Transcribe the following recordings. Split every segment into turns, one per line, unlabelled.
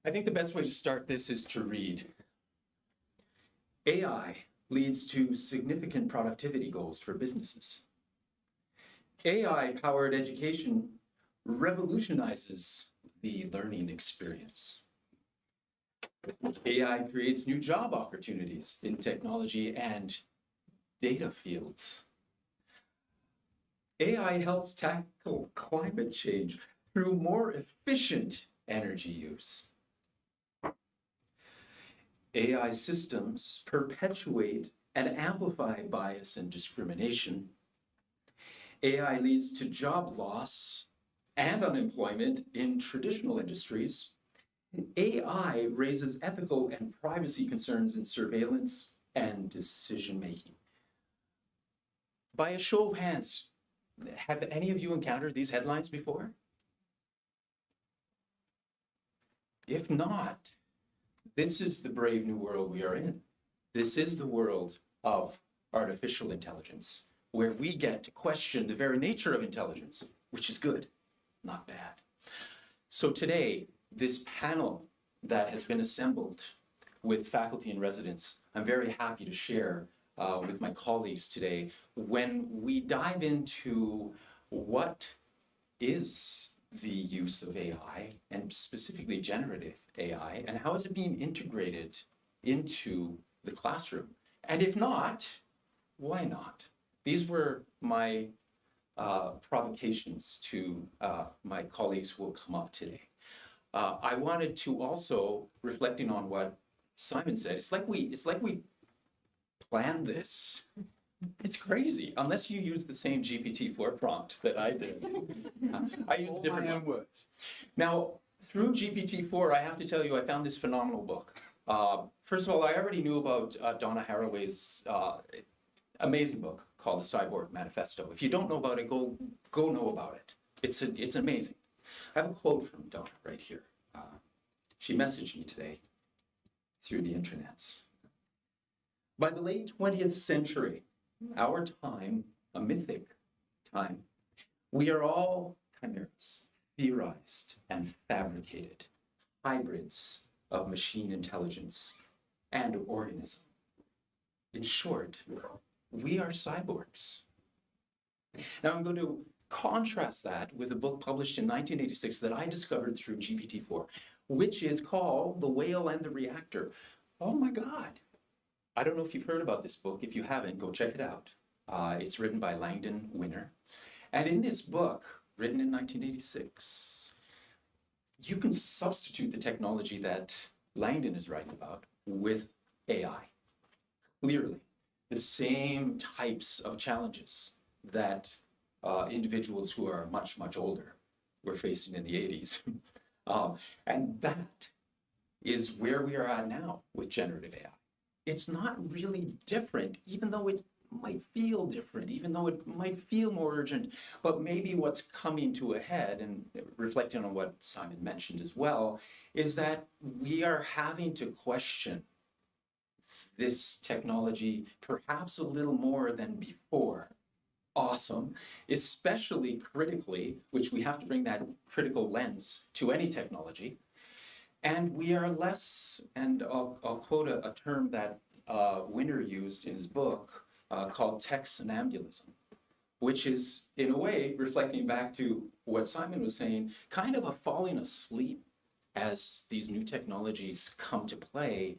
I think the best way to start this is to read. AI leads to significant productivity goals for businesses. AI-powered education revolutionizes the learning experience. AI creates new job opportunities in technology and data fields. AI helps tackle climate change through more efficient energy use. AI systems perpetuate and amplify bias and discrimination. AI leads to job loss and unemployment in traditional industries. AI raises ethical and privacy concerns in surveillance and decision-making. By a show of hands, have any of you encountered these headlines before? If not, this is the brave new world we are in. This is the world of artificial intelligence, where we get to question the very nature of intelligence, which is good, not bad. So today, this panel that has been assembled with faculty and residents, I'm very happy to share with my colleagues today when we dive into what is the use of AI, and specifically generative AI, and how is it being integrated into the classroom? And if not, why not? These were my provocations to my colleagues who will come up today. I wanted to also, reflecting on what Simon said, it's like we planned this. It's crazy, unless you use the same GPT-4 prompt that I did. I used a different one. Now, through GPT-4, I have to tell you, I found this phenomenal book. First of all, I already knew about Donna Haraway's amazing book called The Cyborg Manifesto. If you don't know about it, go know about it. It's amazing. I have a quote from Donna right here. She messaged me today through the intranets. By the late 20th century, our time, a mythic time, we are all chimeras, theorized and fabricated, hybrids of machine intelligence and organism. In short, we are cyborgs. Now I'm going to contrast that with a book published in 1986 that I discovered through GPT-4, which is called The Whale and the Reactor. Oh my God. I don't know if you've heard about this book. If you haven't, go check it out. It's written by Langdon Winner. And in this book, written in 1986, you can substitute the technology that Langdon is writing about with AI. Clearly, the same types of challenges that individuals who are much, much older were facing in the 80s. And that is where we are at now with generative AI. It's not really different, even though it might feel different, even though it might feel more urgent, but maybe what's coming to a head, and reflecting on what Simon mentioned as well, is that we are having to question this technology perhaps a little more than before. Awesome, especially critically, which we have to bring that critical lens to any technology. And we are less, and I'll quote a term that Winner used in his book called tech somnambulism, which is, in a way, reflecting back to what Simon was saying, kind of a falling asleep as these new technologies come to play.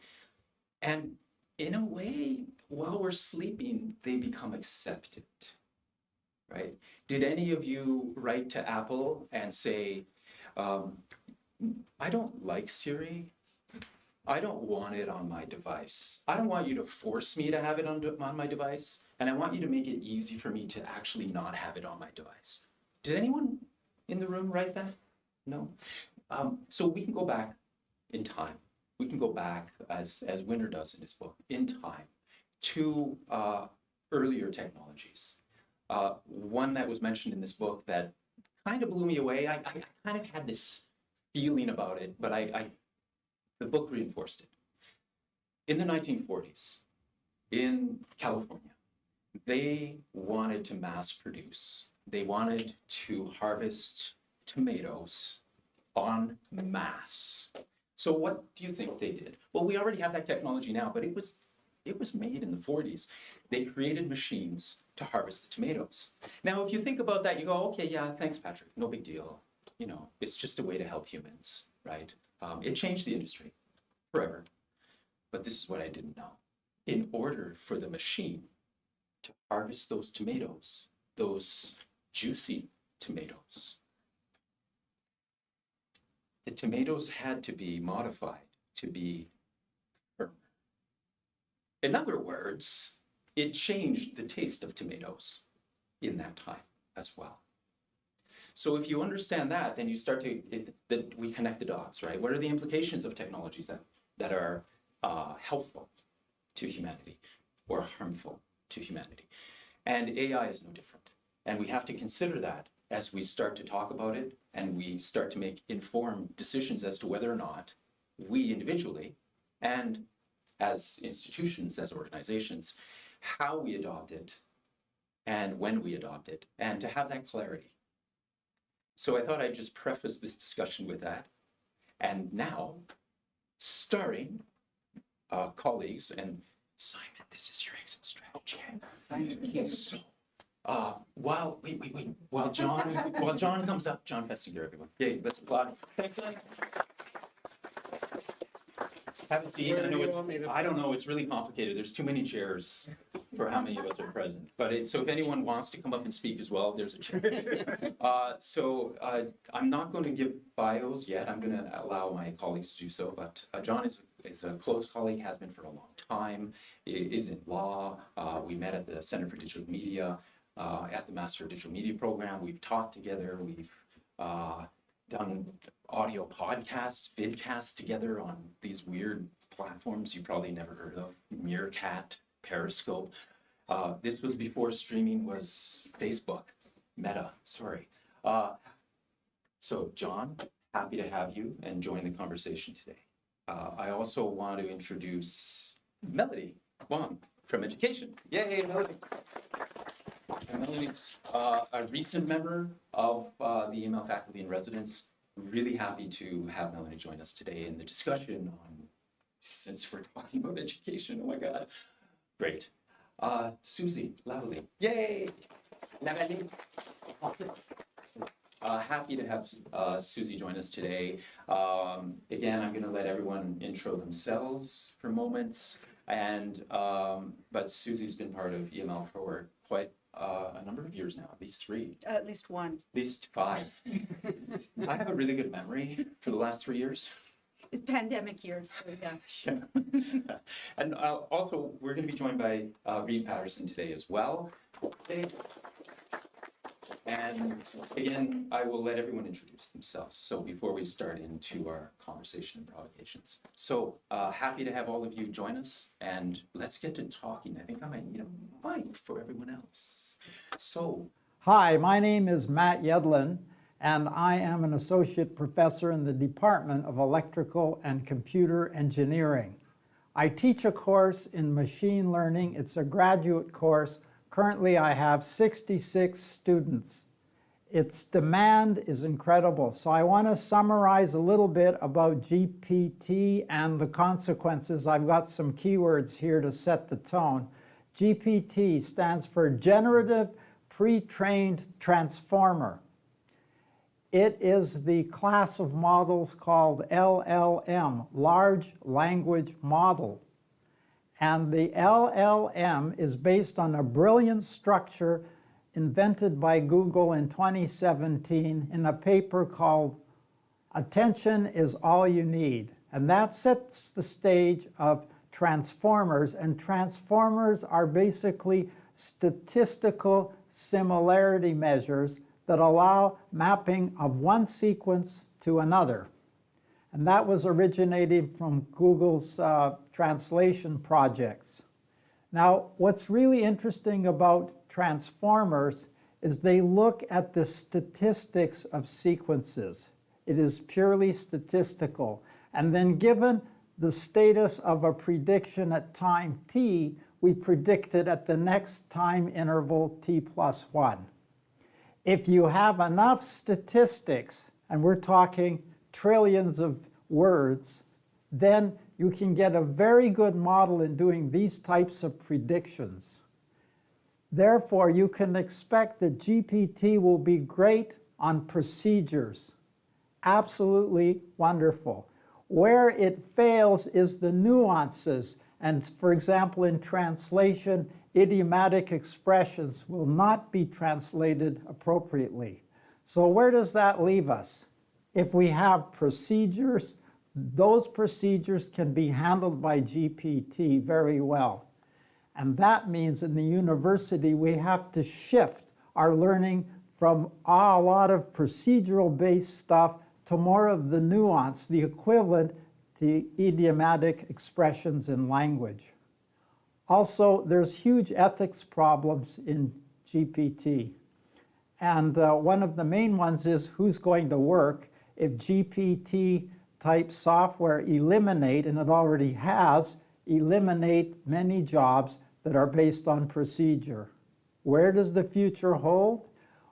And in a way, while we're sleeping, they become accepted, right? Did any of you write to Apple and say, I don't like Siri. I don't want it on my device. I don't want you to force me to have it on my device, and I want you to make it easy for me to actually not have it on my device. Did anyone in the room write that? No? So we can go back in time. We can go back, as Winner does in his book, in time to earlier technologies. One that was mentioned in this book that kind of blew me away. I kind of had this feeling about it, but the book reinforced it. In the 1940s, in California, they wanted to mass produce. They wanted to harvest tomatoes en masse. So what do you think they did? Well, we already have that technology now, but it was made in the 40s. They created machines to harvest the tomatoes. Now, if you think about that, you go, okay, yeah, thanks, Patrick, no big deal. You know, it's just a way to help humans, right? It changed the industry forever. But this is what I didn't know. In order for the machine to harvest those tomatoes, those juicy tomatoes, the tomatoes had to be modified to be firmer. In other words, it changed the taste of tomatoes in that time as well. So if you understand that, then you start to, that we connect the dots, right? What are the implications of technologies that are helpful to humanity or harmful to humanity? And AI is no different. And we have to consider that as we start to talk about it and we start to make informed decisions as to whether or not we individually and as institutions, as organizations, how we adopt it and when we adopt it, and to have that clarity. So I thought I'd just preface this discussion with that. And now, starring colleagues, and Simon, this is your exit strategy. Thank you. So, while John comes up, John Festinger, everyone. Yay, let's applaud. Thanks, Simon. Have a seat. I don't know, it's really complicated. There's too many chairs for how many of us are present. But so if anyone wants to come up and speak as well, there's a chair. I'm not going to give bios yet. I'm going to allow my colleagues to do so. But John is a close colleague, has been for a long time, is in law. We met at the Center for Digital Media, at the Master of Digital Media program. We've talked together. We've done audio podcasts, vidcasts together on these weird platforms you probably never heard of, Meerkat, Periscope. This was before streaming was Facebook, Meta, sorry. So John, happy to have you and join the conversation today. I also want to introduce Melody Wong from Education. Yay, Melody. And Melody's a recent member of the EML faculty in residence. Really happy to have Melody join us today in the discussion on, since we're talking about education, oh my God. Great. Susie, lovely. Yay! Happy to have Susie join us today. Again, I'm going to let everyone intro themselves for moments. And but Susie's been part of EML for quite a number of years now, at least 3.
At least 1.
At least 5. I have a really good memory for the last 3 years.
It's pandemic years, so yeah.
Yeah. And also, we're going to be joined by Reed Patterson today as well. And again, I will let everyone introduce themselves. So before we start into our conversation and provocations. So happy to have all of you join us, and let's get to talking. I think I might need a mic for everyone else. So.
Hi, my name is Matt Yedlin, and I am an associate professor in the Department of Electrical and Computer Engineering. I teach a course in machine learning. It's a graduate course. Currently, I have 66 students. Its demand is incredible. So I want to summarize a little bit about GPT and the consequences. I've got some keywords here to set the tone. GPT stands for Generative Pre-trained Transformer. It is the class of models called LLM, Large Language Model. And the LLM is based on a brilliant structure invented by Google in 2017 in a paper called Attention is All You Need. And that sets the stage of transformers. And transformers are basically statistical similarity measures that allow mapping of one sequence to another. And that was originating from Google's translation projects. Now, what's really interesting about transformers is they look at the statistics of sequences. It is purely statistical. And then given the status of a prediction at time t, we predict it at the next time interval t+1. If you have enough statistics, and we're talking trillions of words, then you can get a very good model in doing these types of predictions. Therefore, you can expect that GPT will be great on procedures. Absolutely wonderful. Where it fails is the nuances. And for example, in translation, idiomatic expressions will not be translated appropriately. So where does that leave us? If we have procedures, those procedures can be handled by GPT very well. And that means in the university, we have to shift our learning from a lot of procedural-based stuff to more of the nuance, the equivalent to idiomatic expressions in language. Also, there's huge ethics problems in GPT. And one of the main ones is who's going to work if GPT-type software eliminate, and it already has, eliminate many jobs that are based on procedure. Where does the future hold?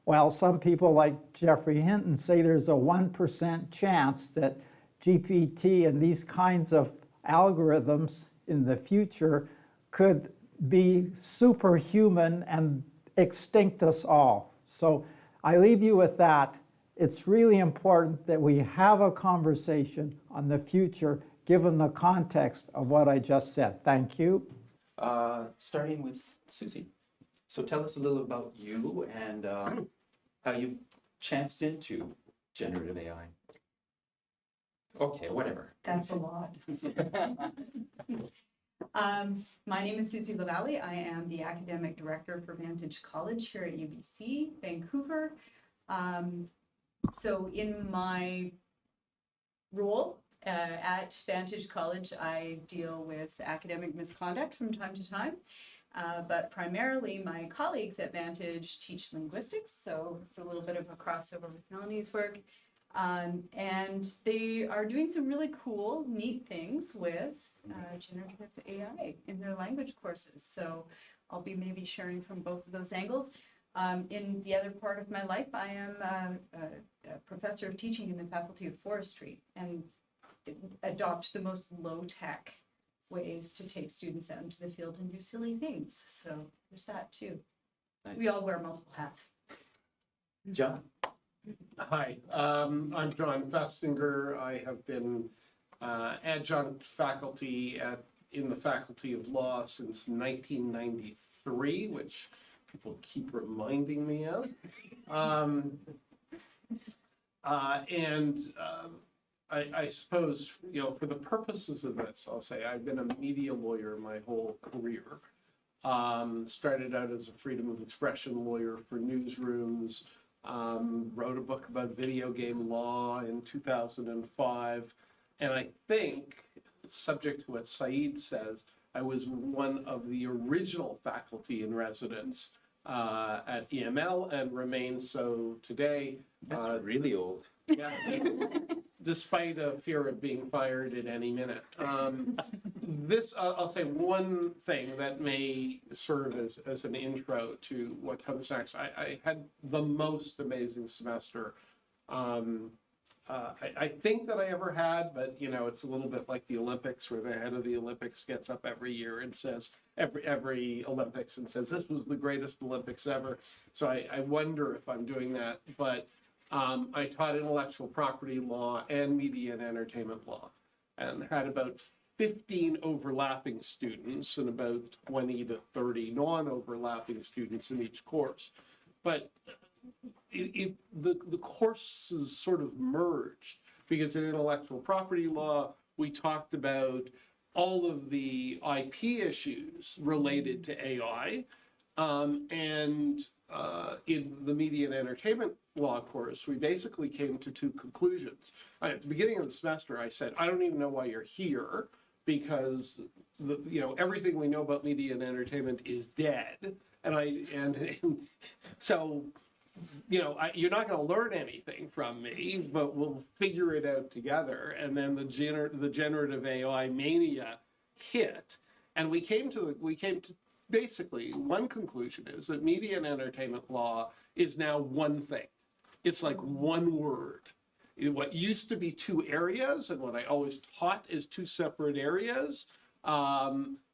Well, some people like Jeffrey Hinton say there's a 1% chance that GPT and these kinds of algorithms in the future could be superhuman and extinct us all. So I leave you with that. It's really important that we have a conversation on the future given the context of what I just said. Thank you.
Starting with Susie. So tell us a little about you and how you chanced into generative AI. Okay, whatever.
That's a lot. My name is Susie LaValle. I am the academic director for Vantage College here at UBC, Vancouver. So in my role at Vantage College, I deal with academic misconduct from time to time. But primarily my colleagues at Vantage teach linguistics, so it's a little bit of a crossover with Melanie's work. And they are doing some really cool, neat things with generative AI in their language courses. So I'll be maybe sharing from both of those angles. In the other part of my life, I am a professor of teaching in the Faculty of Forestry and adopt the most low-tech ways to take students out into the field and do silly things. So there's that too.
Nice.
We all wear multiple hats.
John.
Hi, I'm John Festinger. I have been adjunct faculty in the Faculty of Law since 1993, which people keep reminding me of. I suppose, you know, for the purposes of this, I'll say I've been a media lawyer my whole career. Started out as a freedom of expression lawyer for newsrooms, wrote a book about video game law in 2005. And I think, subject to what Saeed says, I was one of the original faculty in residence at EML and remain so today.
That's really old.
Yeah, despite a fear of being fired at any minute. I'll say one thing that may serve as an intro to what comes next. I had the most amazing semester. I think that I ever had, but you know, it's a little bit like the Olympics, where the head of the Olympics gets up every year and says, every Olympics and says, this was the greatest Olympics ever. So I wonder if I'm doing that, but I taught intellectual property law and media and entertainment law and had about 15 overlapping students and about 20 to 30 non-overlapping students in each course. But the courses sort of merged, because in intellectual property law, we talked about all of the IP issues related to AI, and in the media and entertainment law course, we basically came to two conclusions. At the beginning of the semester, I said, I don't even know why you're here, because everything we know about media and entertainment is dead, and so you're not going to learn anything from me, but we'll figure it out together. And then the generative AI mania hit, and we came to basically one conclusion is that media and entertainment law is now one thing. It's like one word. what used to be two areas and what I always taught as two separate areas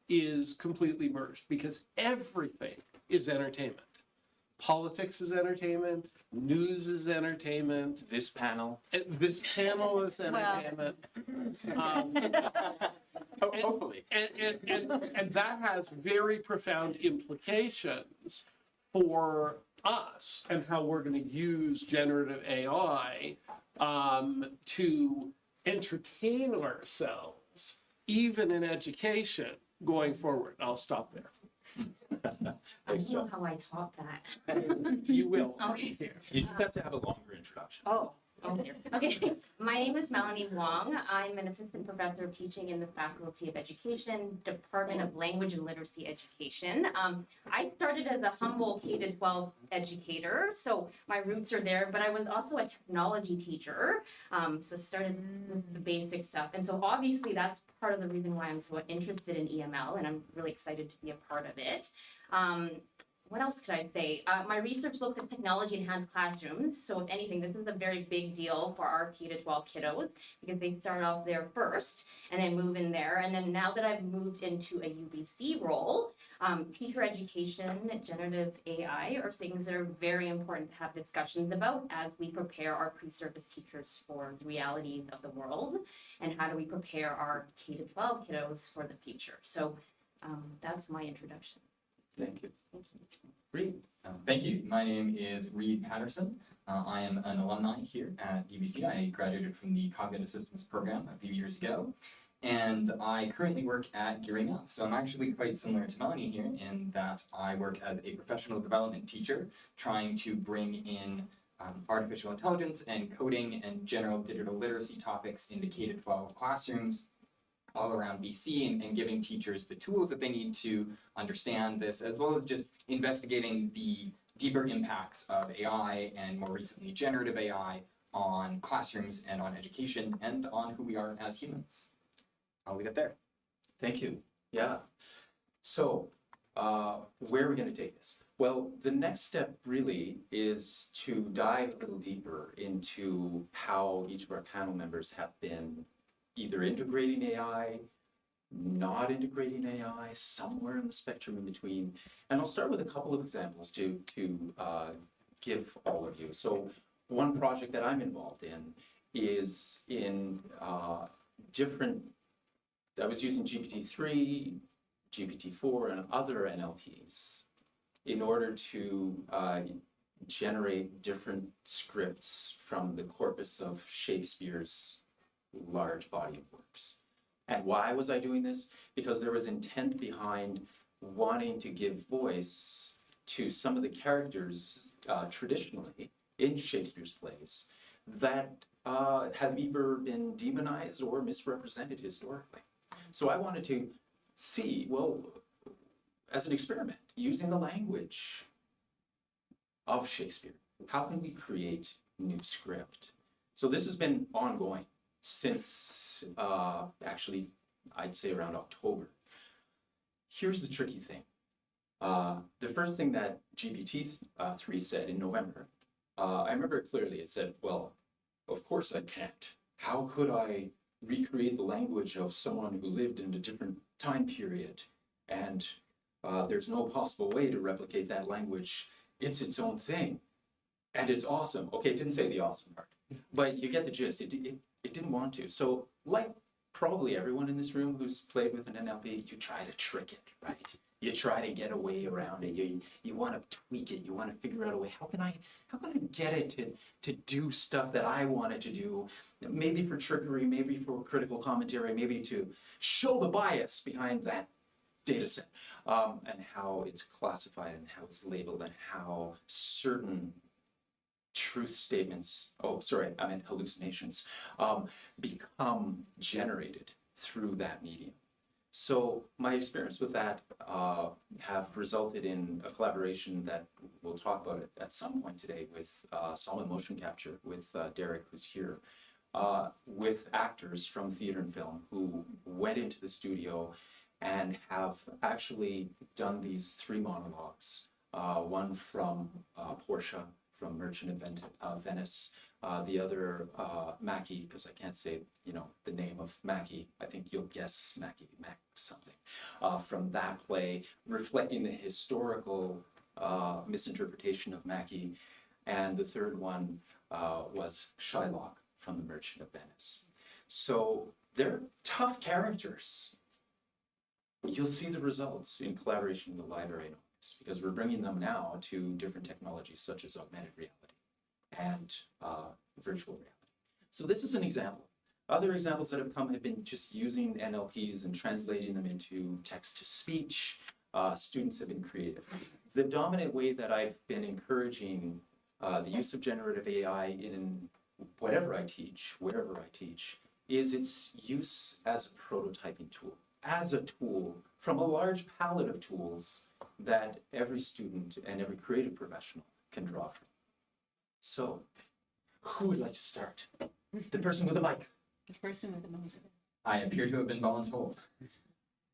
is completely merged because everything is entertainment. Politics is entertainment, news is entertainment,
This panel.
this panel is entertainment.
Hopefully.
And that has very profound implications for us and how we're going to use generative AI to entertain ourselves, even in education, going forward. I'll stop there.
I don't know how I taught that.
You will.
Okay.
You just have to have a longer introduction.
Oh, okay. My name is Melanie Wong. I'm an assistant professor of teaching in the Faculty of Education, Department of Language and Literacy Education. I started as a humble K-12 educator, so my roots are there, but I was also a technology teacher, so started with the basic stuff. And so obviously that's part of the reason why I'm so interested in EML, and I'm really excited to be a part of it. What else could I say? My research looks at technology-enhanced classrooms. So if anything, this is a very big deal for our K-12 kiddos because they start off there first and then move in there. And then now that I've moved into a UBC role, teacher education, generative AI are things that are very important to have discussions about as we prepare our pre-service teachers for the realities of the world and how do we prepare our K-12 kiddos for the future. So that's my introduction.
Thank you.
Thank you.
Reed.
Thank you. My name is Reed Patterson. I am an alumni here at UBC. I graduated from the Cognitive Systems program a few years ago, and I currently work at Gearing Up. So I'm actually quite similar to Melanie here in that I work as a professional development teacher, trying to bring in artificial intelligence and coding and general digital literacy topics into K-12 classrooms all around BC and giving teachers the tools that they need to understand this, as well as just investigating the deeper impacts of AI and more recently generative AI on classrooms and on education and on who we are as humans. I'll leave it there.
Thank you. Yeah. So, where are we going to take this? Well, the next step really is to dive a little deeper into how each of our panel members have been either integrating AI, not integrating AI, somewhere in the spectrum in between. And I'll start with a couple of examples to give all of you. So one project that I'm involved in is in I was using GPT-3, GPT-4, and other NLPs in order to generate different scripts from the corpus of Shakespeare's large body of works. And why was I doing this? Because there was intent behind wanting to give voice to some of the characters traditionally in Shakespeare's plays that have either been demonized or misrepresented historically. So I wanted to see, well, as an experiment, using the language of Shakespeare, how can we create new script? So this has been ongoing since actually, I'd say around October. Here's the tricky thing. The first thing that GPT-3 said in November, I remember it clearly. It said, well, of course I can't. How could I recreate the language of someone who lived in a different time period? And there's no possible way to replicate that language. It's its own thing. And it's awesome. Okay, it didn't say the awesome part, but you get the gist. It didn't want to. So like probably everyone in this room who's played with an NLP, you try to trick it, right? You try to get a way around it. You want to tweak it. You want to figure out a way. How can I get it to do stuff that I want it to do? Maybe for trickery, maybe for critical commentary, maybe to show the bias behind that data set, and how it's classified and how it's labeled and how certain truth statements, I meant hallucinations, become generated through that medium. So my experience with that have resulted in a collaboration that we'll talk about at some point today with solid motion capture with Derek, who's here, with actors from theater and film who went into the studio and have actually done these 3 monologues, one from Portia from Merchant of Venice. The other, Mackie, because I can't say, the name of Mackie. I think you'll guess Mackie, Mac something. From that play, reflecting the historical misinterpretation of Mackie. And the third one was Shylock from the Merchant of Venice. So they're tough characters. You'll see the results in collaboration with the library on this, because we're bringing them now to different technologies such as augmented reality and virtual reality. So this is an example. Other examples that have come have been just using NLPs and translating them into text-to-speech. Students have been creative. The dominant way that I've been encouraging the use of generative AI in whatever I teach, wherever I teach, is its use as a prototyping tool, as a tool from a large palette of tools that every student and every creative professional can draw from. So, who would like to start? The person with the mic.
The person with the most.
I appear to have been voluntold.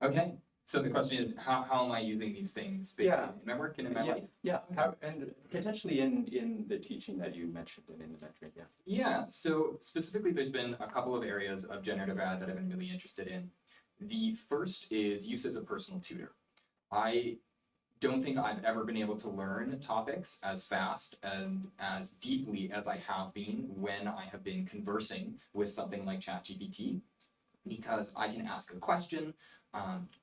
Okay, so the question is, how am I using these things basically
Yeah.
in my work and in my life?
Yeah, and potentially in the teaching that you mentioned and in the mentoring, yeah.
Yeah, so specifically there's been a couple of areas of generative AI that I've been really interested in. The first is use as a personal tutor. I don't think I've ever been able to learn topics as fast and as deeply as I have been when I have been conversing with something like ChatGPT, because I can ask a question.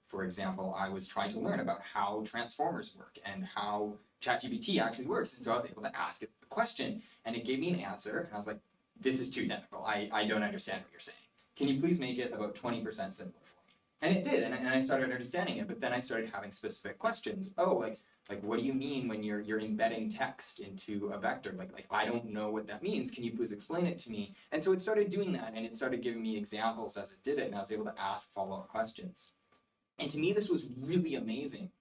For example, I was trying to learn about how transformers work and how ChatGPT actually works. And so I was able to ask it the question and it gave me an answer. And I was like, this is too technical. I don't understand what you're saying. Can you please make it about 20% simpler for me? And it did, and I started understanding it, but then I started having specific questions. Oh, like what do you mean when you're embedding text into a vector? Like I don't know what that means. Can you please explain it to me? And so it started doing that, and it started giving me examples as it did it, and I was able to ask follow-up questions. And to me, this was really amazing.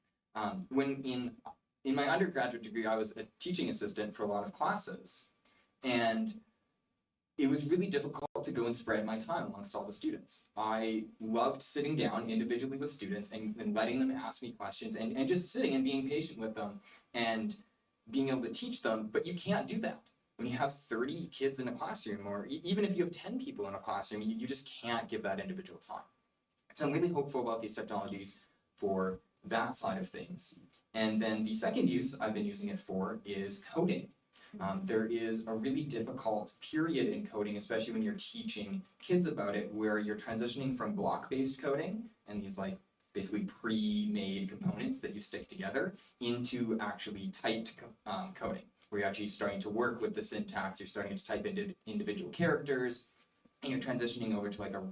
When in my undergraduate degree, I was a teaching assistant for a lot of classes, and it was really difficult to go and spread my time amongst all the students. I loved sitting down individually with students and letting them ask me questions and just sitting and being patient with them and being able to teach them, but you can't do that. When you have 30 kids in a classroom, or even if you have 10 people in a classroom, you just can't give that individual time. So I'm really hopeful about these technologies for that side of things. And then the second use I've been using it for is coding. There is a really difficult period in coding, especially when you're teaching kids about it, where you're transitioning from block-based coding and these like basically pre-made components that you stick together into actually typed coding, where you're actually starting to work with the syntax, you're starting to type into individual characters, and you're transitioning over to like a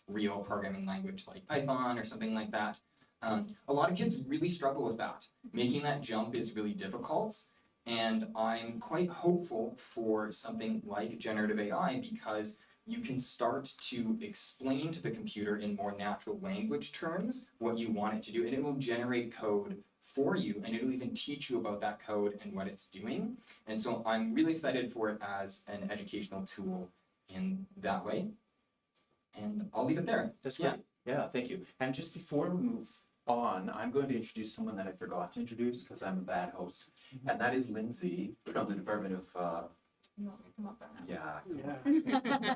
real programming language like Python or something like that. A lot of kids really struggle with that. Making that jump is really difficult. And I'm quite hopeful for something like generative AI because you can start to explain to the computer in more natural language terms what you want it to do, and it will generate code for you, and it'll even teach you about that code and what it's doing. And so I'm really excited for it as an educational tool in that way. And I'll leave it there.
That's great. Yeah, thank you. And just before we move on, I'm going to introduce someone that I forgot to introduce because I'm a bad host, and that is Lindsay from the Department of. Yeah.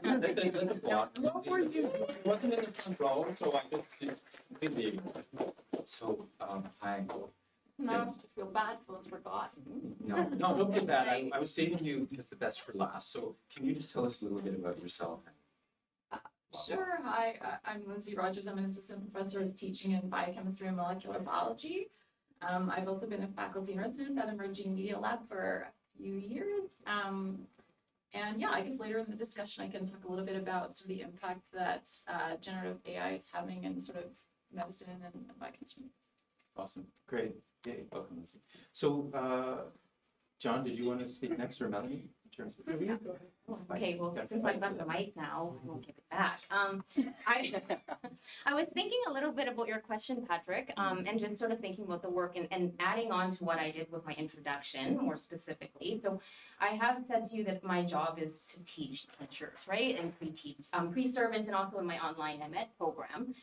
Let's block. Wasn't in the front row, so I just completely. So, hi.
No, I feel bad because I forgot.
No, don't feel bad. I was saving you because the best for last. So, can you just tell us a little bit about yourself?
Sure. Hi, I'm Lindsay Rogers. I'm an assistant professor of teaching in biochemistry and molecular biology. I've also been a faculty in residence at Emerging Media Lab for a few years. And yeah, I guess later in the discussion, I can talk a little bit about sort of the impact that generative AI is having in sort of medicine and biochemistry.
Awesome. Great. Yay. Welcome, Lindsay. So, John, did you want to speak next, or Melanie? In terms of...
Okay, well, since I've got the mic now, I won't give it back. I was thinking a little bit about your question, Patrick, and just sort of thinking about the work and adding on to what I did with my introduction more specifically. So I have said to you that my job is to teach teachers, right? And pre-service and also in my online MEd program,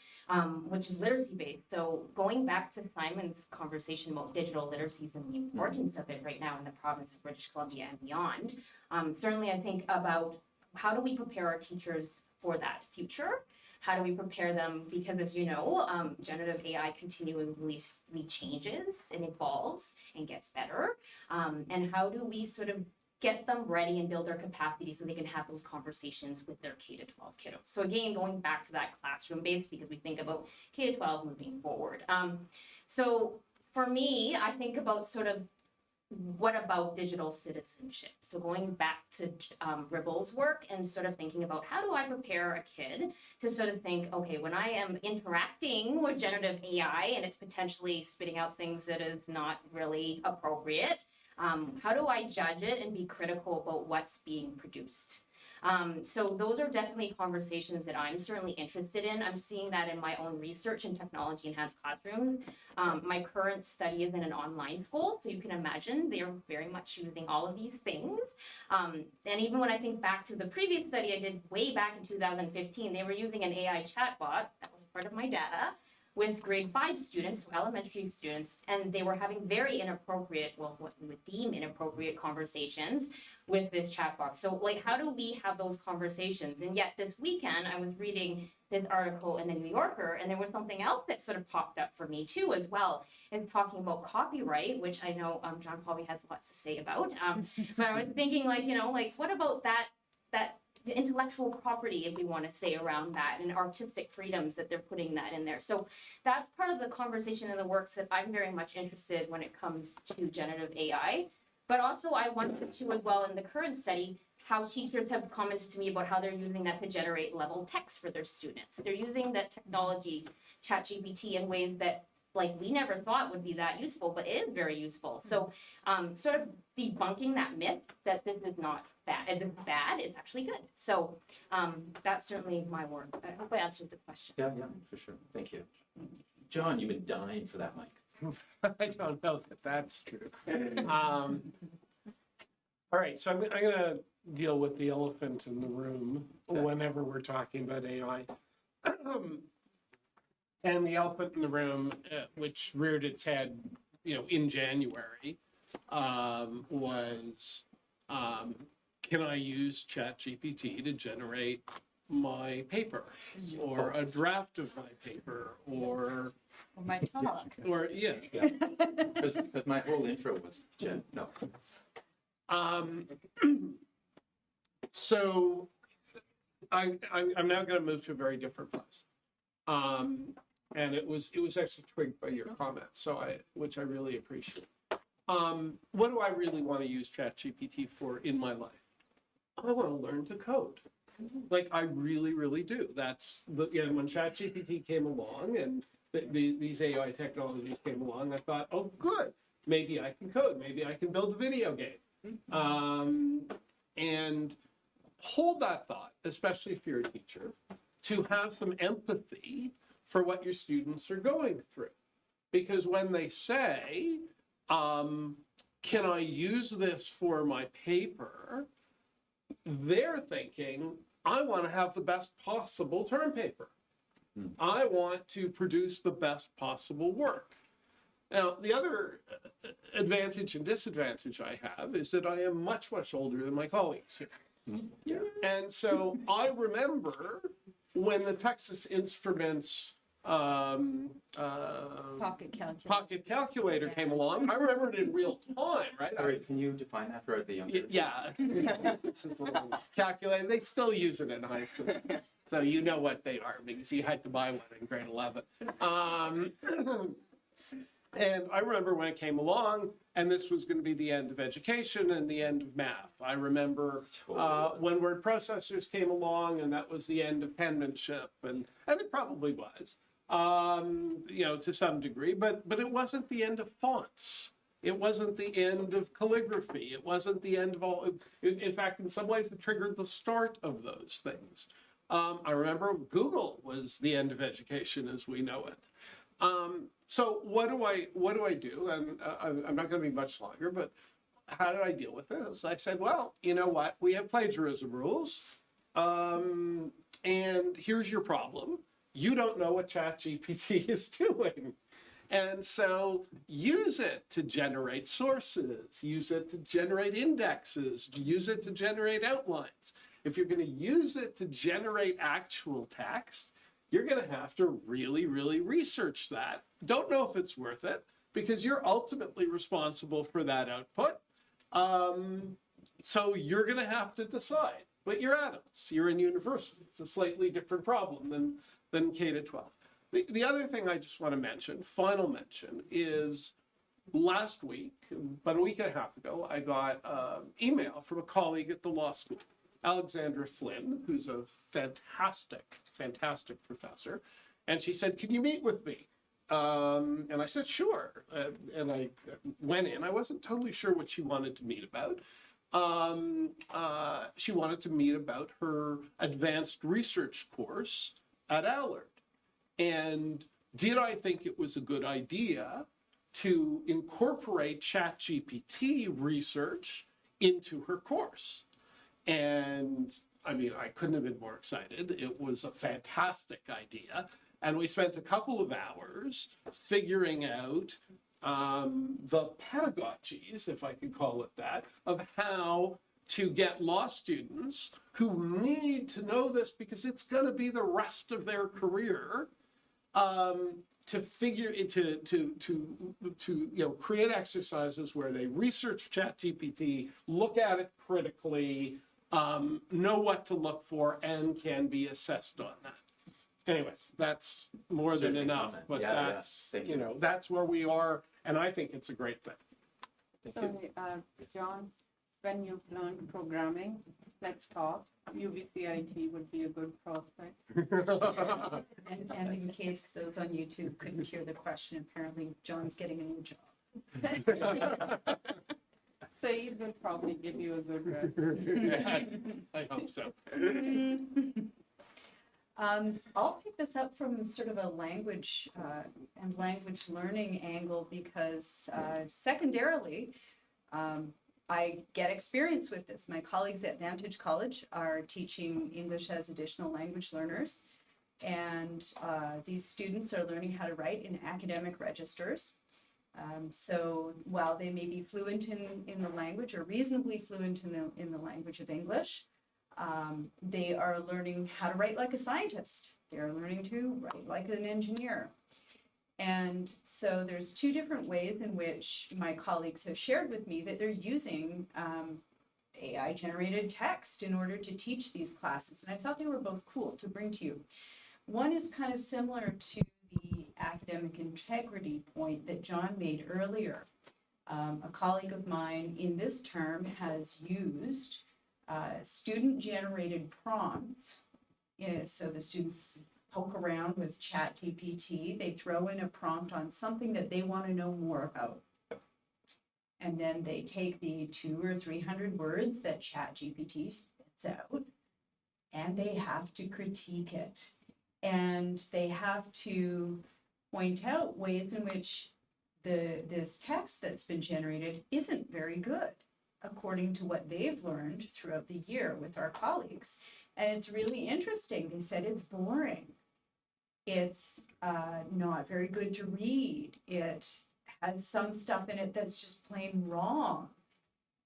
which is literacy-based. So going back to Simon's conversation about digital literacies and the importance of it right now in the province of British Columbia and beyond, certainly I think about how do we prepare our teachers for that future? How do we prepare them? Because as you know, generative AI continually changes and evolves and gets better. And how do we sort of get them ready and build their capacity so they can have those conversations with their K-12 kiddos? So again, going back to that classroom base, because we think about K-12 moving forward. So for me, I think about sort of what about digital citizenship? So going back to Ribble's work and sort of thinking about how do I prepare a kid to sort of think, okay, when I am interacting with generative AI and it's potentially spitting out things that is not really appropriate, how do I judge it and be critical about what's being produced? So those are definitely conversations that I'm certainly interested in. I'm seeing that in my own research in technology enhanced classrooms. My current study is in an online school, so you can imagine they're very much using all of these things. And even when I think back to the previous study I did way back in 2015, they were using an AI chatbot, that was part of my data, with grade 5 students, so elementary students, and they were having very inappropriate, well, what we would deem inappropriate conversations with this chat box. So like, how do we have those conversations? And yet this weekend, I was reading this article in the New Yorker, and there was something else that sort of popped up for me too, as well, is talking about copyright, which I know John probably has lots to say about. But I was thinking like, you know, like what about that the intellectual property, if we want to say, around that, and artistic freedoms that they're putting that in there. So that's part of the conversation and the works that I'm very much interested when it comes to generative AI. But also I wanted to as well in the current study, how teachers have commented to me about how they're using that to generate level text for their students. They're using that technology, ChatGPT, in ways that like we never thought would be that useful, but it is very useful. So sort of debunking that myth that this is not bad. It's bad, it's actually good. So that's certainly my work. I hope I answered the question.
Yeah, for sure. Thank you. John, you've been dying for that mic.
I don't know that that's true. All right, so I'm going to deal with the elephant in the room whenever we're talking about AI. And the elephant in the room, which reared its head, in January, was, can I use ChatGPT to generate my paper, or a draft of my paper, or
my talk.
or yeah.
Because my whole intro was no.
So I'm now going to move to a very different place. And it was actually twigged by your comments, which I really appreciate. What do I really want to use ChatGPT for in my life? I want to learn to code. Like I really, really do. That's when ChatGPT came along and these AI technologies came along, I thought, oh, good. Maybe I can code. Maybe I can build a video game. And hold that thought, especially if you're a teacher, to have some empathy for what your students are going through. Because when they say, can I use this for my paper? They're thinking, I want to have the best possible term paper. I want to produce the best possible work. Now, the other advantage and disadvantage I have is that I am much, much older than my colleagues here.
Yeah.
And so I remember when the Texas Instruments pocket calculator came along. I remember it in real time, right?
Sorry, can you define that for the younger?
Yeah. Calculator, they still use it in high school. So you know what they are because you had to buy one in grade 11. And I remember when it came along, and this was going to be the end of education and the end of math. I remember when word processors came along, and that was the end of penmanship, and it probably was, to some degree, but it wasn't the end of fonts. It wasn't the end of calligraphy. It wasn't the end of all, in fact, in some ways, it triggered the start of those things. I remember Google was the end of education as we know it. So what do I do? And I'm not going to be much longer, but how did I deal with this? I said, well, you know what? We have plagiarism rules. And here's your problem. You don't know what ChatGPT is doing. And so use it to generate sources, use it to generate indexes, use it to generate outlines. If you're going to use it to generate actual text, you're going to have to really, really research that. Don't know if it's worth it because you're ultimately responsible for that output. So you're going to have to decide. But you're adults, you're in university. It's a slightly different problem than K to 12. The other thing I just want to mention, final mention, is last week, about a week and a half ago, I got an email from a colleague at the law school, Alexandra Flynn, who's a fantastic, fantastic professor. And she said, can you meet with me? And I said, sure. And I went in. I wasn't totally sure what she wanted to meet about. She wanted to meet about her advanced research course at Allard. And did I think it was a good idea to incorporate ChatGPT research into her course? And I mean, I couldn't have been more excited. It was a fantastic idea. And we spent a couple of hours figuring out the pedagogies, if I could call it that, of how to get law students who need to know this because it's going to be the rest of their career, to figure to create exercises where they research ChatGPT, look at it critically, know what to look for, and can be assessed on that. Anyways, that's more than enough,
comment.
but
Yeah,
that's,
thank you.
that's where we are, and I think it's a great thing.
Thank you.
So, John, when you've learned programming, let's talk. UBCIT would be a good prospect.
And in case those on YouTube couldn't hear the question, apparently John's getting a new job.
Saeed will probably give you a good rest.
I hope so.
I'll pick this up from sort of a language and language learning angle because secondarily, I get experience with this. My colleagues at Vantage College are teaching English as additional language learners, and these students are learning how to write in academic registers. So while they may be fluent in the language or reasonably fluent in the language of English, they are learning how to write like a scientist. They're learning to write like an engineer. And so there's two different ways in which my colleagues have shared with me that they're using AI-generated text in order to teach these classes. And I thought they were both cool to bring to you. One is kind of similar to the academic integrity point that John made earlier. A colleague of mine in this term has used student-generated prompts. So the students poke around with ChatGPT. They throw in a prompt on something that they want to know more about. And then they take the 200 or 300 words that ChatGPT spits out, and they have to critique it. And they have to point out ways in which this text that's been generated isn't very good, according to what they've learned throughout the year with our colleagues. And it's really interesting. They said it's boring. It's not very good to read. It has some stuff in it that's just plain wrong.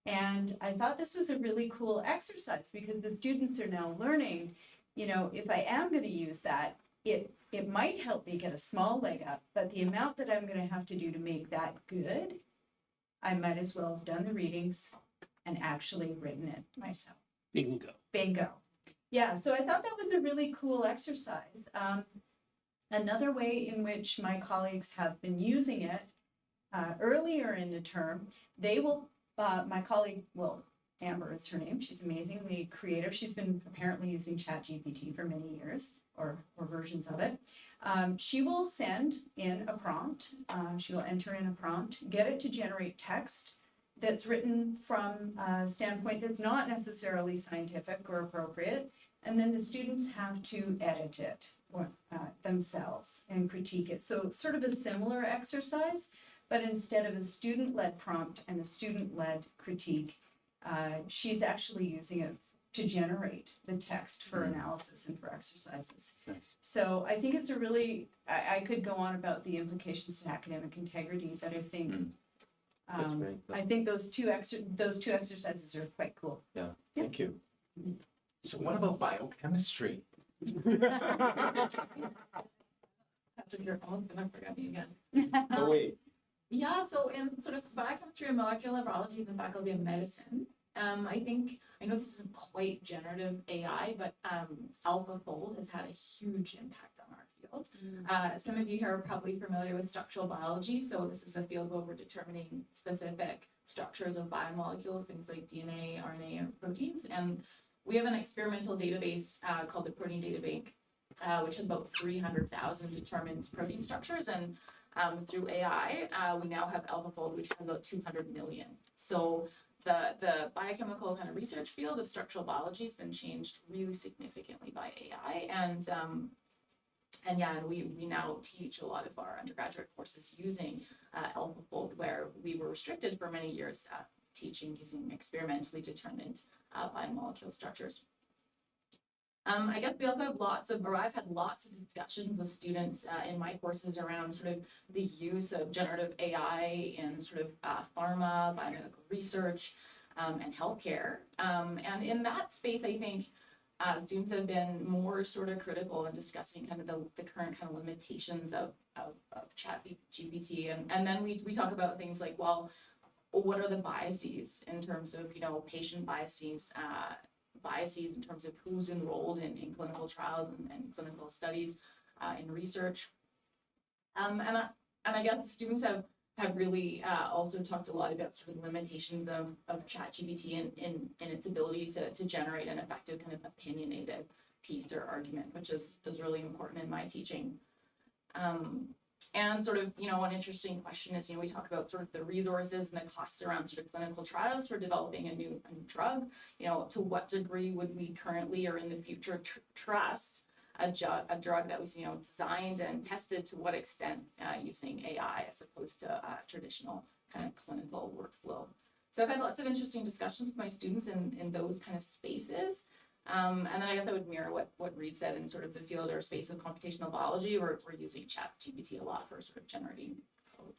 And I thought this was a really cool exercise because the students are now learning, if I am going to use that, it might help me get a small leg up, but the amount that I'm going to have to do to make that good, I might as well have done the readings and actually written it myself. Bingo. Yeah, so I thought that was a really cool exercise. Another way in which my colleagues have been using it earlier in the term, my colleague, Amber is her name, she's amazingly creative. She's been apparently using ChatGPT for many years, or versions of it. She will send in a prompt. She will enter in a prompt, get it to generate text that's written from a standpoint that's not necessarily scientific or appropriate, and then the students have to edit it themselves and critique it. So sort of a similar exercise, but instead of a student-led prompt and a student-led critique, she's actually using it to generate the text for analysis and for exercises.
Nice.
So I think it's a really, I could go on about the implications to academic integrity, but I think
That's great.
I think those two exercises are quite cool.
Yeah, thank you. So what about biochemistry?
Patrick, you're almost gonna forget me again.
Oh, wait.
Yeah, so in sort of biochemistry and molecular biology in the Faculty of Medicine, I know this isn't quite generative AI, but AlphaFold has had a huge impact on our field. Some of you here are probably familiar with structural biology, so this is a field where we're determining specific structures of biomolecules, things like DNA, RNA, and proteins. And we have an experimental database called the Protein Data Bank, which has about 300,000 determined protein structures. And through AI, we now have AlphaFold, which has about 200 million. So the biochemical kind of research field of structural biology has been changed really significantly by AI. And we now teach a lot of our undergraduate courses using AlphaFold, where we were restricted for many years teaching using experimentally determined biomolecule structures. I guess we also have I've had lots of discussions with students in my courses around sort of the use of generative AI in sort of pharma, biomedical research, and healthcare. And in that space, I think students have been more sort of critical in discussing kind of the current kind of limitations of ChatGPT. And then we talk about things like, well, what are the biases in terms of, patient biases, biases in terms of who's enrolled in clinical trials and clinical studies in research. And I guess the students have really also talked a lot about sort of limitations of ChatGPT in its ability to generate an effective kind of opinionated piece or argument, which is really important in my teaching. And sort of, an interesting question is, we talk about sort of the resources and the costs around sort of clinical trials for developing a new drug. To what degree would we currently or in the future trust a drug that was, designed and tested to what extent using AI as opposed to traditional kind of clinical workflow. So I've had lots of interesting discussions with my students in those kind of spaces. And then I guess I would mirror what Reid said in sort of the field or space of computational biology. We're using ChatGPT a lot for sort of generating code.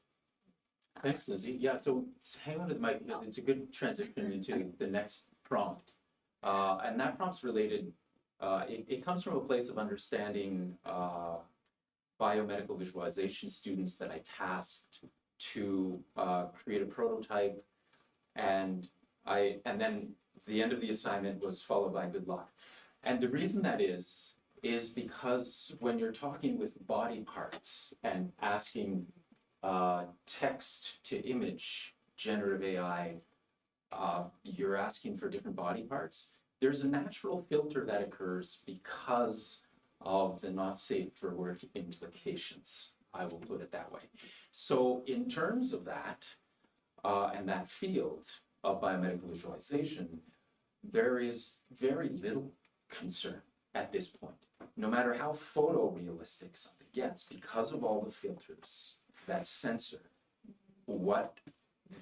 Thanks, Lizzie. Yeah, so hang on to the mic because it's a good transition into the next prompt. And that prompt's related, it comes from a place of understanding biomedical visualization students that I tasked to create a prototype, and then the end of the assignment was followed by good luck. And the reason that is because when you're talking with body parts and asking text to image generative AI, you're asking for different body parts. There's a natural filter that occurs because of the not safe for work implications. I will put it that way. So in terms of that, and that field of biomedical visualization, there is very little concern at this point, no matter how photorealistic something gets, because of all the filters that censor what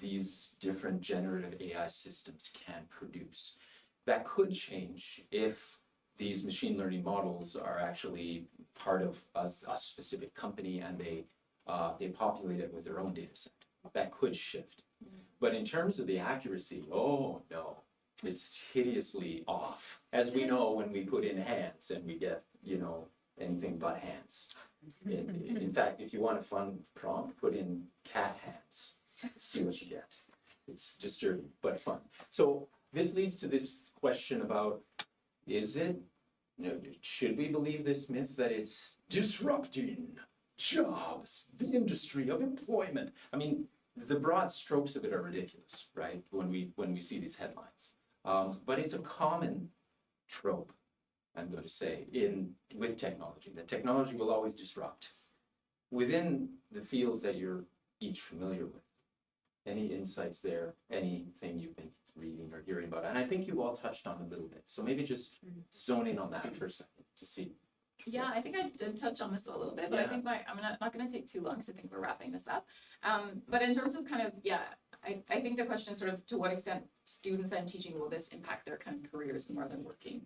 these different generative AI systems can produce. That could change if these machine learning models are actually part of a specific company and they populate it with their own data set. That could shift. But in terms of the accuracy, oh no, it's hideously off. As we know when we put in hands and we get, anything but hands. In fact, if you want a fun prompt, put in cat hands, see what you get. It's disturbing, but fun. So this leads to this question about, should we believe this myth that it's disrupting jobs, the industry of employment? I mean, the broad strokes of it are ridiculous, right? When we see these headlines. But it's a common trope. I'm going to say, with technology. The technology will always disrupt. Within the fields that you're each familiar with, any insights there, anything you've been reading or hearing about? And I think you all touched on a little bit. So maybe just zone in on that for a second to see.
Yeah, I think I did touch on this a little bit, but I
Yeah.
think I'm not going to take too long because I think we're wrapping this up. But in terms of kind of, yeah, I think the question is sort of to what extent students I'm teaching will this impact their kind of careers more than working?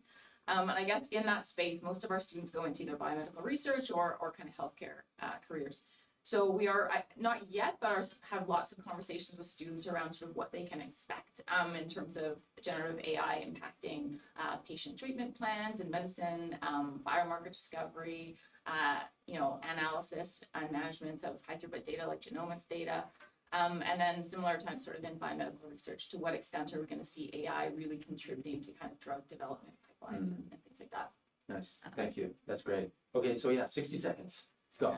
And I guess in that space, most of our students go into either biomedical research or kind of healthcare careers. So we are, not yet, but have lots of conversations with students around sort of what they can expect in terms of generative AI impacting patient treatment plans in medicine, biomarker discovery, analysis and management of high throughput data like genomics data. And then similar times sort of in biomedical research, to what extent are we going to see AI really contributing to kind of drug development pipelines and things like that?
Nice, thank you. That's great. Okay, so yeah, 60 seconds. Go.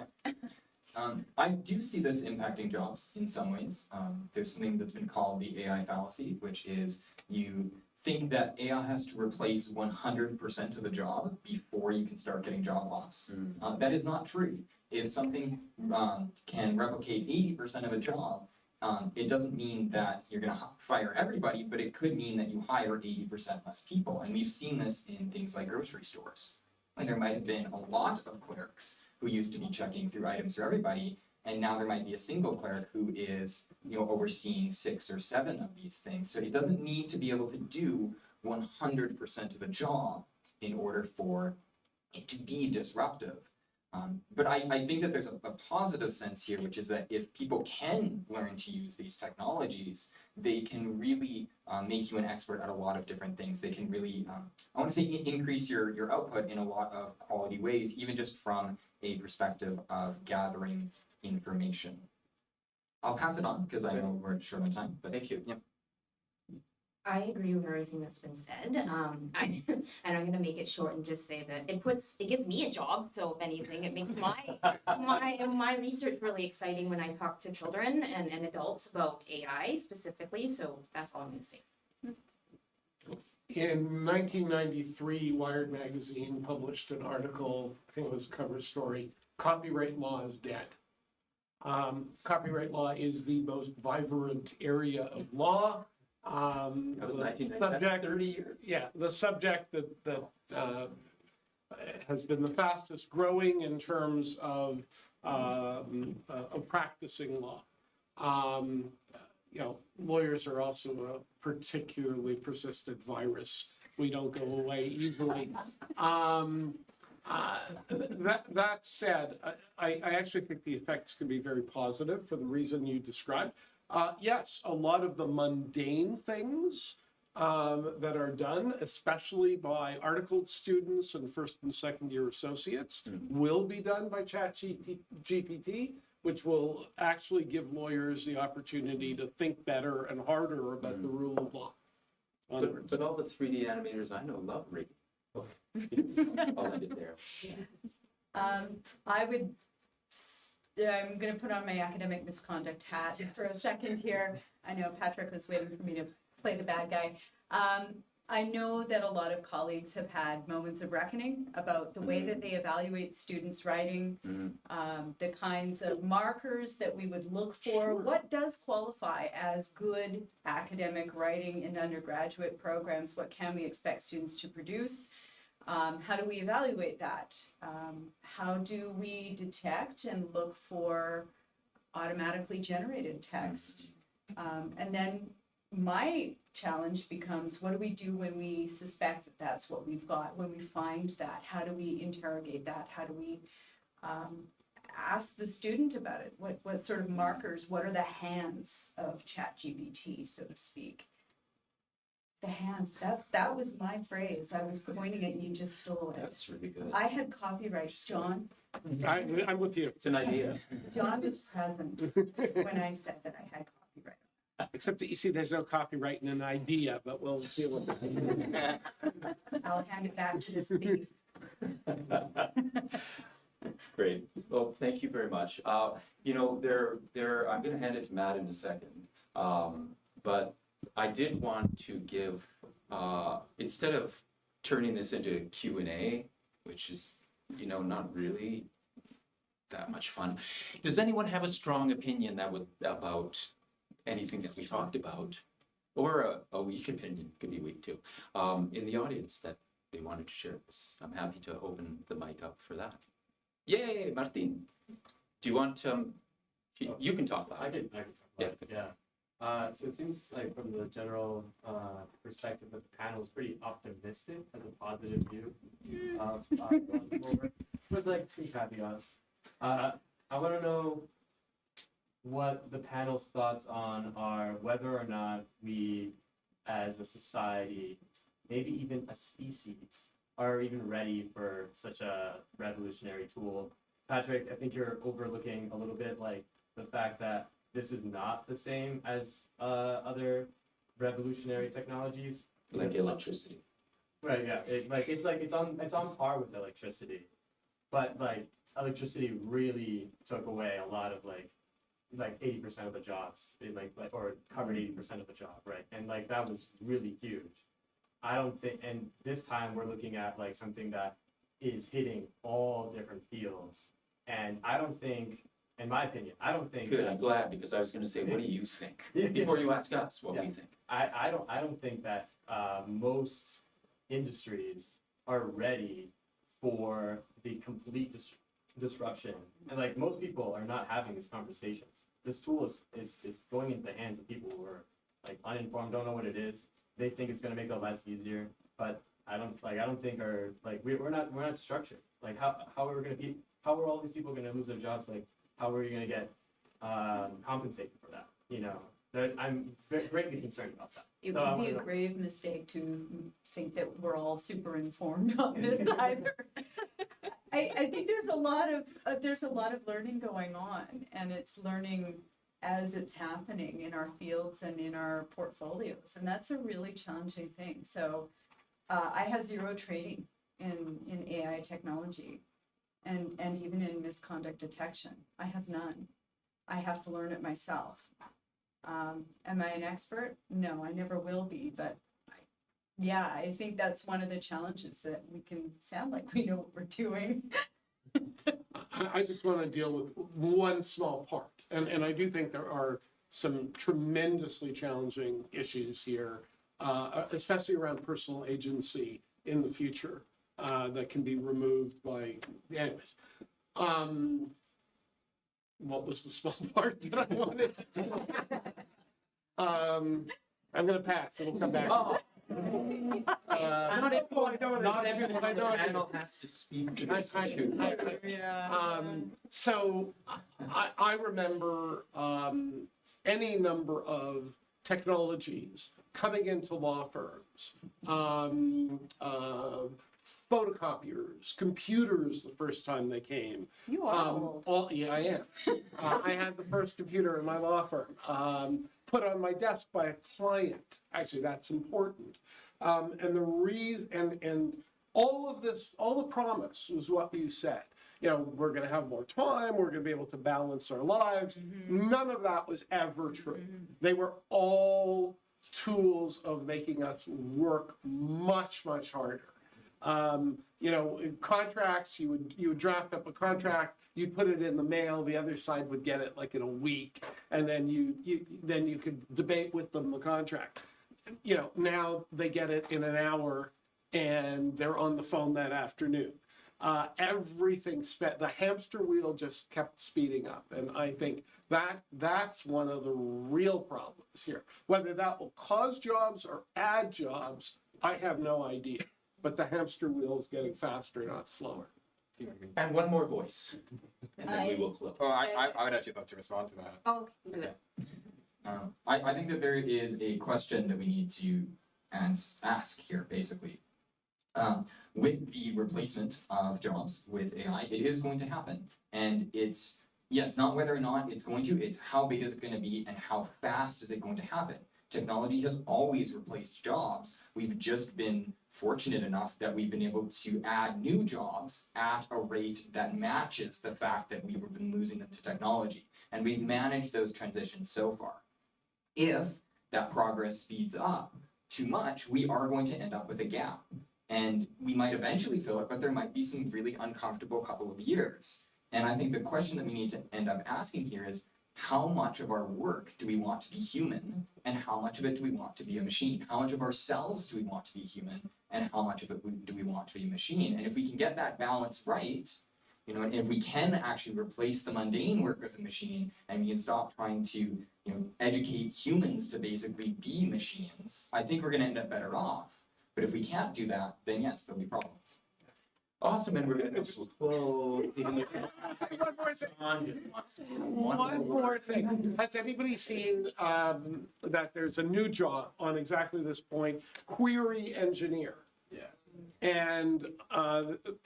I do see this impacting jobs in some ways. There's something that's been called the AI fallacy, which is you think that AI has to replace 100% of a job before you can start getting job loss. That is not true. If something can replicate 80% of a job, it doesn't mean that you're going to fire everybody, but it could mean that you hire 80% less people. And we've seen this in things like grocery stores. Like there might have been a lot of clerks who used to be checking through items for everybody, and now there might be a single clerk who is, overseeing 6 or 7 of these things. So he doesn't need to be able to do 100% of a job in order for it to be disruptive. But I think that there's a positive sense here, which is that if people can learn to use these technologies, they can really make you an expert at a lot of different things. They can really, I want to say, increase your output in a lot of quality ways, even just from a perspective of gathering information. I'll pass it on because I know we're short on time. But
Thank you.
Yep.
I agree with everything that's been said. And I'm going to make it short and just say that it gives me a job. So if anything, it makes my research really exciting when I talk to children and adults about AI specifically. So that's all I'm going to say.
In 1993, Wired magazine published an article, I think it was a cover story, Copyright Law is Dead. Copyright law is the most vibrant area of law.
That was 1990,
subject,
30 years.
Yeah, the subject that has been the fastest growing in terms of practicing law. Lawyers are also a particularly persistent virus. We don't go away easily. That said, I actually think the effects can be very positive for the reason you described. Yes, a lot of the mundane things that are done, especially by articled students and first and second year associates, will be done by ChatGPT, which will actually give lawyers the opportunity to think better and harder about the rule of law.
But all the 3D animators I know love reading. I'll end it there.
I'm going to put on my academic misconduct hat for a second here. I know Patrick was waiting for me to play the bad guy. I know that a lot of colleagues have had moments of reckoning about the way that they evaluate students' writing, the kinds of markers that we would look for. What does qualify as good academic writing in undergraduate programs? What can we expect students to produce? How do we evaluate that? How do we detect and look for automatically generated text? And then my challenge becomes, what do we do when we suspect that that's what we've got? When we find that, how do we interrogate that? How do we ask the student about it? What sort of markers? What are the hands of ChatGPT, so to speak? The hands, that was my phrase. I was coining it and you just stole it.
That's really good.
I had copyright, John.
I'm with you.
It's an idea.
John was present when I said that I had copyright.
Except that you see, there's no copyright in an idea, but we'll deal with that.
I'll hand it back to this thief.
Great. Well, thank you very much. I'm going to hand it to Matt in a second. But I did want to give, instead of turning this into a Q&A, which is, not really that much fun. Does anyone have a strong opinion about anything that we talked about? Or a weak opinion, could be weak too, in the audience that they wanted to share this? I'm happy to open the mic up for that. Yay, Martin. Do you want, you can talk about
I
it.
can talk about it, yeah. So it seems like from the general perspective that the panel is pretty optimistic, has a positive view of going forward, with like 2 caveats. I want to know what the panel's thoughts on are whether or not we, as a society, maybe even a species, are even ready for such a revolutionary tool. Patrick, I think you're overlooking a little bit like the fact that this is not the same as other revolutionary technologies.
Like electricity.
Right, yeah. It's on par with electricity. But like electricity really took away a lot of like 80% of the jobs, or covered 80% of the job, right? And like that was really huge. I don't think, and this time we're looking at like something that is hitting all different fields. And I don't think, in my opinion, I don't think.
Good, I'm glad, because I was gonna say, what do you think?
Yeah.
Before you ask us what we
Yeah.
think.
I don't think that most industries are ready for the complete disruption. And like most people are not having these conversations. This tool is going into the hands of people who are like uninformed, don't know what it is. They think it's gonna make their lives easier, but I don't think we're not structured. Like how are all these people gonna lose their jobs? Like how are you gonna get compensated for that? I'm greatly concerned about that.
It
So I
would be
wanna
a
know-
grave mistake to think that we're all super informed on this either. I think there's a lot of learning going on, and it's learning as it's happening in our fields and in our portfolios, and that's a really challenging thing. So I have zero training in AI technology, and even in misconduct detection. I have none. I have to learn it myself. Am I an expert? No, I never will be, but yeah, I think that's one of the challenges, that we can sound like we know what we're doing.
I just want to deal with one small part. And I do think there are some tremendously challenging issues here, especially around personal agency in the future, that can be removed by, anyways. What was the small part that I wanted to do? I'm going to pass, and we'll come back.
Not everyone
I
on the
know it.
panel has to speak to this issue.
So I remember any number of technologies coming into law firms, photocopiers, computers the first time they came.
You are old.
Yeah, I am. I had the first computer in my law firm, put on my desk by a client. Actually, that's important. And the reason, and all of this, all the promise was what you said. We're going to have more time. We're going to be able to balance our lives. None of that was ever true. They were all tools of making us work much, much harder. In contracts, you would draft up a contract, you'd put it in the mail, the other side would get it like in a week, and then you could debate with them the contract. Now they get it in an hour and they're on the phone that afternoon. Everything the hamster wheel just kept speeding up. And I think that's one of the real problems here. Whether that will cause jobs or add jobs, I have no idea. But the hamster wheel is getting faster, not slower.
And one more voice, and then we will close.
Oh, I would actually love to respond to that.
Oh,
Okay. I think that there is a question that we need to ask here, basically. With the replacement of jobs with AI, it is going to happen. And it's not whether or not it's going to, it's how big is it going to be and how fast is it going to happen. Technology has always replaced jobs. We've just been fortunate enough that we've been able to add new jobs at a rate that matches the fact that we've been losing them to technology. And we've managed those transitions so far. If that progress speeds up too much, we are going to end up with a gap. And we might eventually fill it, but there might be some really uncomfortable couple of years. And I think the question that we need to end up asking here is, how much of our work do we want to be human, and how much of it do we want to be a machine? How much of ourselves do we want to be human, and how much of it do we want to be a machine? And if we can get that balance right, and if we can actually replace the mundane work with a machine, and we can stop trying to, educate humans to basically be machines, I think we're going to end up better off. But if we can't do that, then yes, there'll be problems.
Awesome, and we're gonna
Close.
One more thing. Has anybody seen that there's a new job on exactly this point, query engineer?
Yeah.
And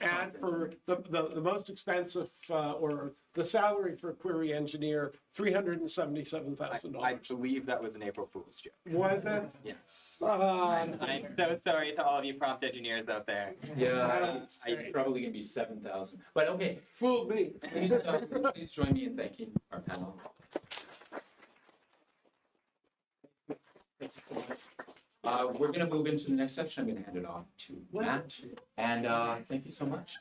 ad for the most expensive or the salary for a query engineer, $377,000.
I believe that was an April Fool's joke.
Was it?
Yes.
I'm
I'm so sorry to all of you prompt engineers out there.
Yeah, it's probably gonna be 7,000, but okay.
Fooled me.
Please join me in thanking our panel. We're gonna move into the next section. I'm gonna hand it off to Matt, and thank you so much.